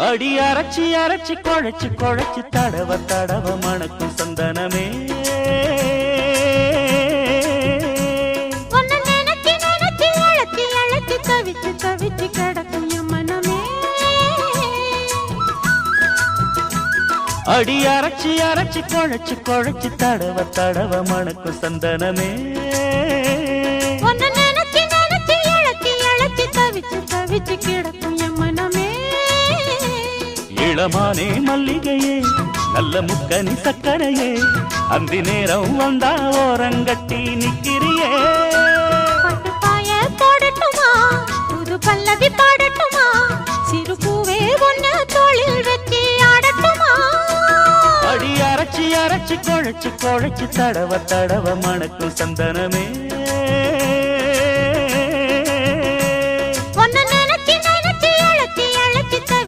அடி அரைச்சி அரைச்சி குழைச்சு குழைச்சு தடவ தடவ மணக்கும் சந்தனமே உன்னை நினைச்சு நினைச்சு அழைச்சி அழைச்சி தவிச்சு தவிச்சு கிடக்கும் என் மனமே அடி அரைச்சி அரைச்சி குழைச்சு குழைச்சு தடவ தடவ மணக்கும் சந்தனமே உன்னை நினைச்சு நினைச்சு அழைச்சி அழைச்சி தவிச்சு தவிச்சு கிடக்கும் என் மனமே இளமானே மல்லிகையே நல்ல முக்கனி சக்கரையே அந்தி நேரம் வந்தா ஓரங்கட்டி நிக்கிறியே பட்டு பாய போடட்டுமா புது பல்லவி பாடட்டுமா சிறு பூவே ஒன்ன தோளில் வச்சு ஆடட்டுமா அடி அரைச்சி அரைச்சி குழைச்சு குழைச்சு தடவ தடவ மணக்கும் சந்தனமே